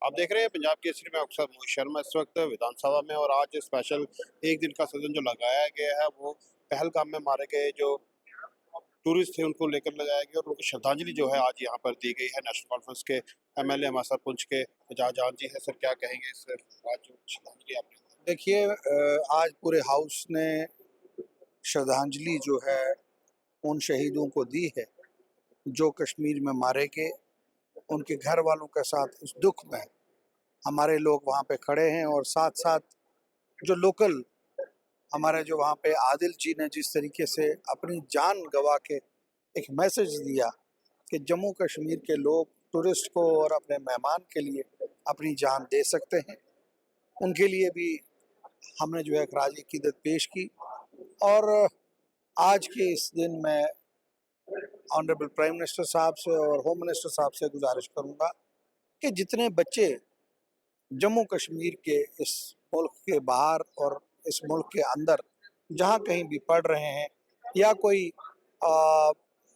आप देख रहे हैं पंजाब केसरी में अक्सर मोहित शर्मा इस वक्त विधानसभा में। और आज स्पेशल एक दिन का सदन जो लगाया गया है वो पहलगाम में मारे गए जो टूरिस्ट थे उनको लेकर लगाया गया और उनको श्रद्धांजलि जो है आज यहाँ पर दी गई है। नेशनल कॉन्फ्रेंस के एमएलए हमारे साथ पुंछ के एजाज जी है। सर क्या कहेंगे इस आज जो श्रद्धांजलि आपने देखिए, आज पूरे हाउस ने श्रद्धांजलि जो है उन शहीदों को दी है जो कश्मीर में मारे गए। उनके घर वालों के साथ इस दुख में हमारे लोग वहाँ पे खड़े हैं और साथ साथ जो लोकल हमारे जो वहाँ पे आदिल जी ने जिस तरीके से अपनी जान गंवा के एक मैसेज दिया कि जम्मू कश्मीर के लोग टूरिस्ट को और अपने मेहमान के लिए अपनी जान दे सकते हैं, उनके लिए भी हमने जो है खराज अकीदत पेश की। और आज के इस दिन में ऑनरेबल प्राइम मिनिस्टर साहब से और होम मिनिस्टर साहब से गुजारिश करूंगा कि जितने बच्चे जम्मू कश्मीर के इस मुल्क के बाहर और इस मुल्क के अंदर जहाँ कहीं भी पढ़ रहे हैं या कोई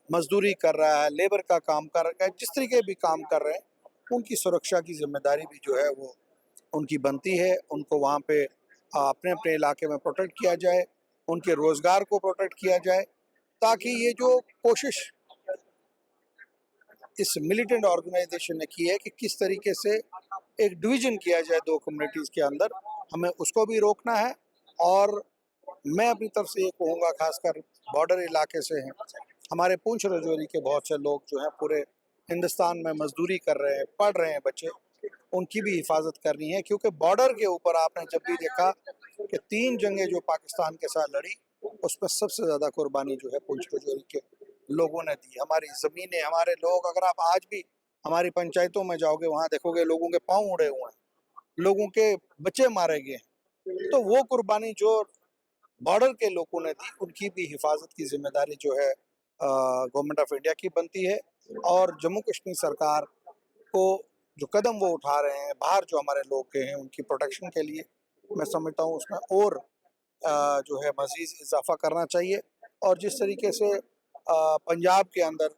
मजदूरी कर रहा है, लेबर का काम कर रहा है, जिस तरीके भी काम कर रहे हैं, उनकी सुरक्षा की जिम्मेदारी भी जो है वो उनकी बनती है। उनको वहाँ पे अपने अपने इलाके में प्रोटेक्ट किया जाए, उनके रोज़गार को प्रोटेक्ट किया जाए, ताकि ये जो कोशिश इस मिलिटेंट ऑर्गेनाइजेशन ने की है कि किस तरीके से एक डिवीजन किया जाए दो कम्युनिटीज़ के अंदर, हमें उसको भी रोकना है। और मैं अपनी तरफ से ये कहूँगा, खासकर बॉर्डर इलाके से हैं हमारे पुंछ राजौरी के बहुत से लोग जो हैं पूरे हिंदुस्तान में मजदूरी कर रहे हैं, पढ़ रहे हैं बच्चे, उनकी भी हिफाजत करनी है। क्योंकि बॉर्डर के ऊपर आपने जब भी देखा कि 3 जंगें जो पाकिस्तान के साथ लड़ी, उस पर सबसे ज़्यादा कुर्बानी जो है पुंछ राजौरी के लोगों ने दी। हमारी ज़मीनें, हमारे लोग, अगर आप आज भी हमारी पंचायतों में जाओगे वहाँ देखोगे लोगों के पाँव उड़े हुए हैं, लोगों के बच्चे मारे गए हैं। तो वो कुर्बानी जो बॉर्डर के लोगों ने दी, उनकी भी हिफाजत की जिम्मेदारी जो है गवर्नमेंट ऑफ इंडिया की बनती है। और जम्मू कश्मीर सरकार को जो कदम वो उठा रहे हैं बाहर जो हमारे लोग के हैं उनकी प्रोटेक्शन के लिए, मैं समझता हूँ उसमें और जो है मज़ीद इजाफा करना चाहिए। और जिस तरीके से पंजाब के अंदर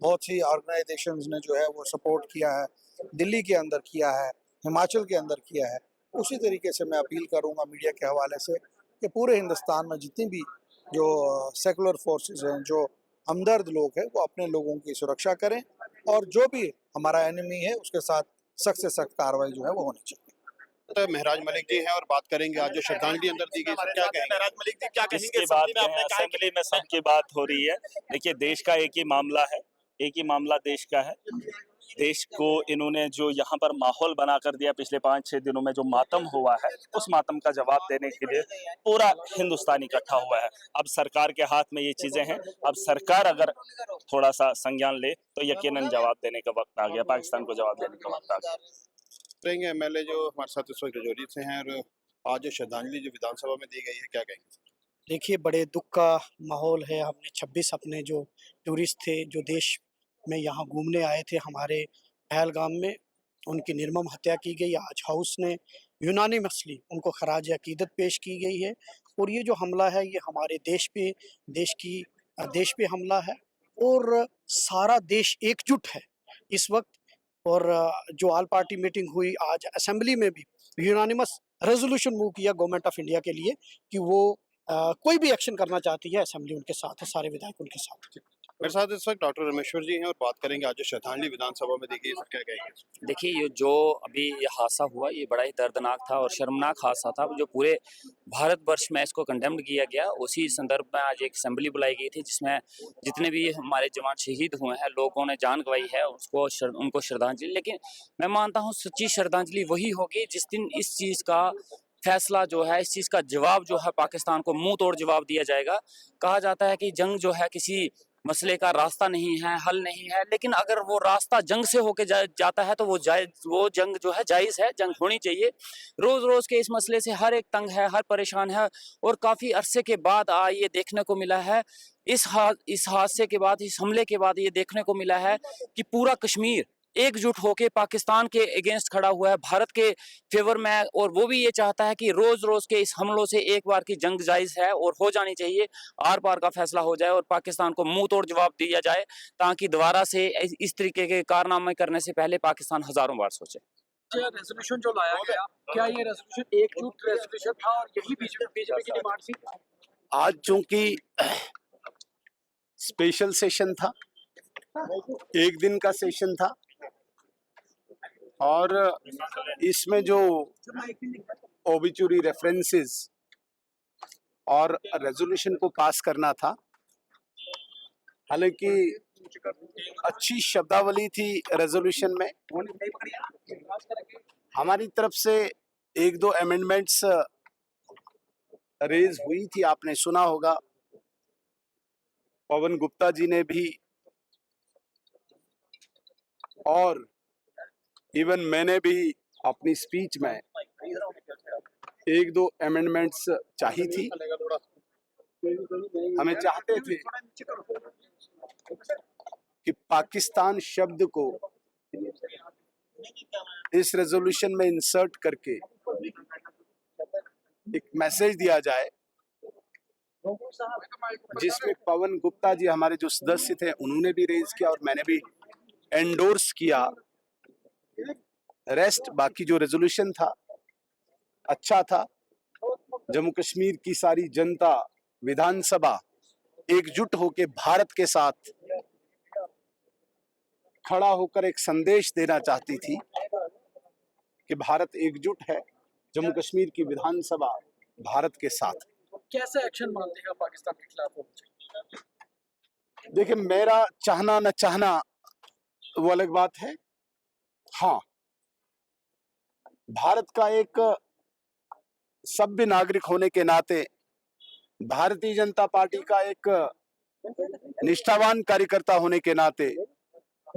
बहुत सी ऑर्गेनाइजेशंस ने जो है वो सपोर्ट किया है, दिल्ली के अंदर किया है, हिमाचल के अंदर किया है, उसी तरीके से मैं अपील करूँगा मीडिया के हवाले से कि पूरे हिंदुस्तान में जितनी भी जो सेकुलर फोर्सेस हैं, जो हमदर्द लोग हैं, वो अपने लोगों की सुरक्षा करें और जो भी हमारा एनिमी है उसके साथ सख्त से सख्त कार्रवाई जो है वो होनी चाहिए। तो महराज मलिक जी हैं और बात करेंगे आज जो श्रद्धांजलि अंदर दी गई। सर क्या कहेंगे महराज मलिक जी, क्या कहेंगे इसके बाद असेंबली में सबकी बात हो रही है। देखिए, देश का एक ही मामला है, एक ही मामला देश का है। देश को इन्होंने जो यहाँ पर माहौल बना कर दिया पिछले 5-6 दिनों में, जो मातम हुआ है, उस मातम का जवाब देने के लिए पूरा हिंदुस्तान इकट्ठा हुआ है। अब सरकार के हाथ में ये चीजें हैं। अब सरकार अगर थोड़ा सा संज्ञान ले तो यकीनन जवाब देने का वक्त आ गया, पाकिस्तान को जवाब देने का वक्त आ गया। रहेंगे एमएलए जो हमारे साथ इस वक्त राजौरी से हैं और आज जो श्रद्धांजलि जो विधानसभा में दी गई है, क्या कहेंगे? देखिए, बड़े दुख का माहौल है। हमने 26 अपने जो टूरिस्ट थे जो देश में यहाँ घूमने आए थे हमारे पहलगाम में, उनकी निर्मम हत्या की गई। आज हाउस ने यूनानिमसली उनको खराज अकीदत पेश की गई है। और ये जो हमला है ये हमारे देश पे हमला है और सारा देश एकजुट है इस वक्त। और जो ऑल पार्टी मीटिंग हुई आज असेंबली में भी यूनानिमस रेजोल्यूशन मूव किया गवर्नमेंट ऑफ इंडिया के लिए कि वो कोई भी एक्शन करना चाहती है, असेंबली उनके साथ है, सारे विधायक उनके साथ। मेरे साथ इस वक्त डॉक्टर रमेश्वर जी हैं और बात करेंगे आज जो श्रद्धांजलि विधानसभा में दी गई। सर क्या कहेंगे? देखिए, ये जो अभी ये हादसा हुआ ये बड़ा ही दर्दनाक था और शर्मनाक हादसा था, जो पूरे भारतवर्ष में इसको कंडेम्ड किया गया। उसी संदर्भ में आज एक असेंबली बुलाई गई थी जिसमें जितने भी हमारे जवान शहीद हुए हैं, लोगों ने जान गंवाई है, उनको श्रद्धांजलि। लेकिन मैं मानता हूँ सच्ची श्रद्धांजलि वही होगी जिस दिन इस चीज़ का फैसला जो है, इस चीज़ का जवाब जो है पाकिस्तान को मुंह तोड़ जवाब दिया जाएगा। कहा जाता है कि जंग जो है किसी मसले का रास्ता नहीं है, हल नहीं है, लेकिन अगर वो रास्ता जंग से होके जाता है तो वो जंग जो है जायज़ है, जंग होनी चाहिए। रोज़ रोज़ के इस मसले से हर एक तंग है, हर परेशान है। और काफ़ी अरसे के बाद ये देखने को मिला है, इस हादसे के बाद, इस हमले के बाद ये देखने को मिला है कि पूरा कश्मीर एकजुट होके पाकिस्तान के अगेंस्ट खड़ा हुआ है, भारत के फेवर में। और वो भी ये चाहता है कि रोज रोज के इस हमलों से एक बार की जंग जायज है और हो जानी चाहिए, आर पार का फैसला हो जाए और पाकिस्तान को मुंह तोड़ जवाब दिया जाए, ताकि दोबारा से इस तरीके के कारनामे करने से पहले पाकिस्तान हजारों बार सोचे। रेजोल्यूशन जो लाया गया, क्या ये रेजोल्यूशन एकजुट रेजोल्यूशन था और यही बीजेपी की डिमांड थी? आज चूंकि स्पेशल सेशन था, एक दिन का सेशन था, और इसमें जो ओबिचुरी रेफरेंसेस और रेजोल्यूशन को पास करना था, हालांकि अच्छी शब्दावली थी रेजोल्यूशन में। हमारी तरफ से एक दो अमेंडमेंट्स रेज हुई थी, आपने सुना होगा। पवन गुप्ता जी ने भी, और इवन मैंने भी अपनी स्पीच में एक दो अमेंडमेंट्स चाही थी। हमें चाहते थे कि पाकिस्तान शब्द को इस रेजोल्यूशन में इंसर्ट करके एक मैसेज दिया जाए, जिसमें पवन गुप्ता जी हमारे जो सदस्य थे उन्होंने भी रेज किया और मैंने भी एंडोर्स किया। रेस्ट बाकी जो रेजोल्यूशन था अच्छा था। जम्मू कश्मीर की सारी जनता, विधानसभा एकजुट होकर भारत के साथ खड़ा होकर एक संदेश देना चाहती थी कि भारत एकजुट है, जम्मू कश्मीर की विधानसभा भारत के साथ। कैसे एक्शन मानते हैं पाकिस्तान के खिलाफ होना चाहिए? देखिए, मेरा चाहना न चाहना वो अलग बात है। हाँ, भारत का एक सभ्य नागरिक होने के नाते, भारतीय जनता पार्टी का एक निष्ठावान कार्यकर्ता होने के नाते,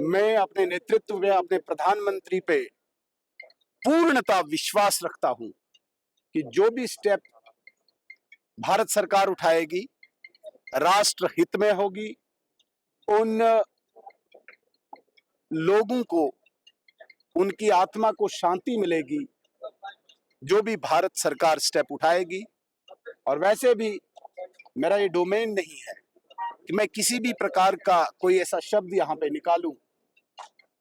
मैं अपने नेतृत्व में अपने प्रधानमंत्री पे पूर्णतः विश्वास रखता हूं कि जो भी स्टेप भारत सरकार उठाएगी राष्ट्र हित में होगी। उन लोगों को, उनकी आत्मा को शांति मिलेगी जो भी भारत सरकार स्टेप उठाएगी। और वैसे भी मेरा ये डोमेन नहीं है कि मैं किसी भी प्रकार का कोई ऐसा शब्द यहाँ पे निकालूं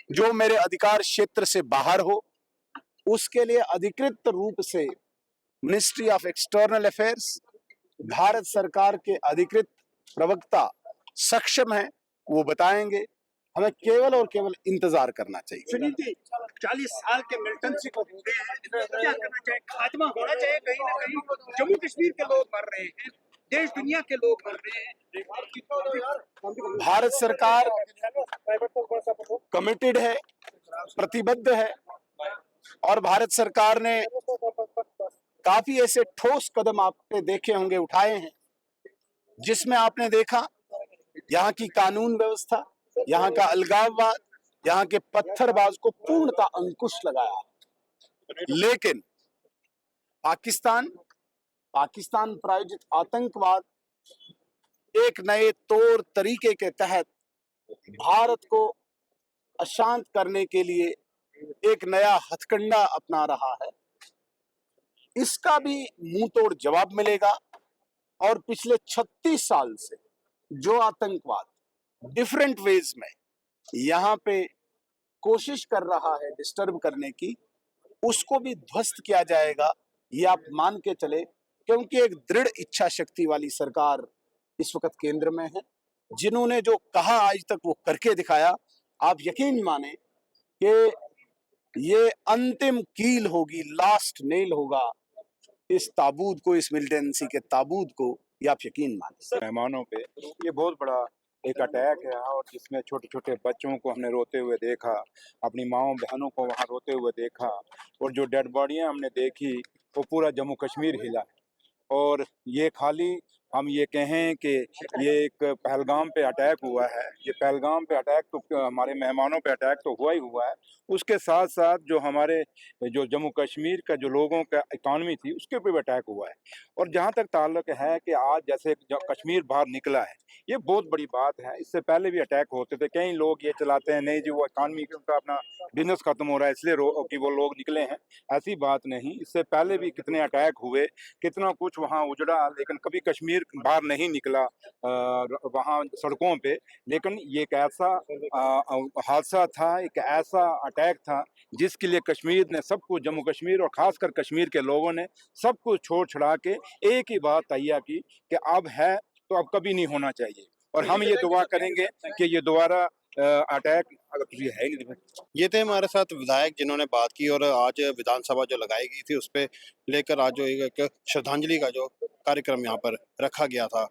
जो मेरे अधिकार क्षेत्र से बाहर हो। उसके लिए अधिकृत रूप से ministry of external affairs, Bharat सरकार के अधिकृत प्रवक्ता सक्षम हैं, वो बताएंगे। हमें केवल और केवल इंतजार करना चाहिए। सुनील जी, 40 साल के मिलिटेंसी को हो गए हैं, क्या करना चाहिए? खात्मा होना चाहिए कहीं ना कहीं। जम्मू कश्मीर के लोग मर रहे हैं, देश दुनिया के लोग मर रहे हैं। भारत सरकार कमिटेड है, प्रतिबद्ध है, और भारत सरकार ने काफी ऐसे ठोस कदम आपने देखे होंगे उठाए हैं, जिसमें आपने देखा यहाँ की कानून व्यवस्था, यहाँ का अलगाववाद, यहाँ के पत्थरबाज को पूर्णतः अंकुश लगाया। लेकिन पाकिस्तान प्रायोजित आतंकवाद एक नए तौर तरीके के तहत भारत को अशांत करने के लिए एक नया हथकंडा अपना रहा है। इसका भी मुंह तोड़ जवाब मिलेगा। और पिछले 36 साल से जो आतंकवाद डिफरेंट वेज में यहाँ पे कोशिश कर रहा है डिस्टर्ब करने की, उसको भी ध्वस्त किया जाएगा, ये आप मान के चले। क्योंकि एक दृढ़ इच्छा शक्ति वाली सरकार इस वक्त केंद्र में है, जिन्होंने जो कहा आज तक वो करके दिखाया। आप यकीन माने कि ये अंतिम कील होगी, लास्ट नेल होगा इस ताबूत को, इस मिलिटेंसी के ताबूत को, ये आप यकीन माने। मेहमानों पे ये बहुत बड़ा एक अटैक है, और जिसमें छोटे छोटे बच्चों को हमने रोते हुए देखा, अपनी माओ बहनों को वहाँ रोते हुए देखा, और जो डेड बॉडियाँ हमने देखी वो पूरा जम्मू कश्मीर हिला। और ये खाली हम ये कहें कि ये एक पहलगाम पे अटैक हुआ है, ये पहलगाम पे अटैक तो हमारे मेहमानों पे अटैक तो हुआ ही हुआ है, उसके साथ साथ जो हमारे जो जम्मू कश्मीर का जो लोगों का इकॉनमी थी उसके ऊपर भी अटैक हुआ है। और जहाँ तक ताल्लुक है कि आज जैसे कश्मीर बाहर निकला है, ये बहुत बड़ी बात है। इससे पहले भी अटैक होते थे, कई लोग ये चलाते हैं नहीं जी वो इकॉनमी का अपना बिजनेस खत्म हो रहा है इसलिए कि वो लोग निकले हैं, ऐसी बात नहीं। इससे पहले भी कितने अटैक हुए, कितना कुछ वहाँ उजड़ा, लेकिन कभी कश्मीर कश्मीर बाहर नहीं निकला वहाँ सड़कों पे, लेकिन ये एक ऐसा हादसा था, एक ऐसा अटैक था जिसके लिए कश्मीर ने सब कुछ, जम्मू कश्मीर और ख़ासकर कश्मीर के लोगों ने सब कुछ छोड़ छड़ा के एक ही बात तैयार की कि अब है तो अब कभी नहीं होना चाहिए, और हम ये दुआ करेंगे कि ये दोबारा अटैक अगर कुछ है ही नहीं। ये थे हमारे साथ विधायक जिन्होंने बात की, और आज विधानसभा जो लगाई गई थी उस पे लेकर आज जो एक श्रद्धांजलि का जो कार्यक्रम यहाँ पर रखा गया था।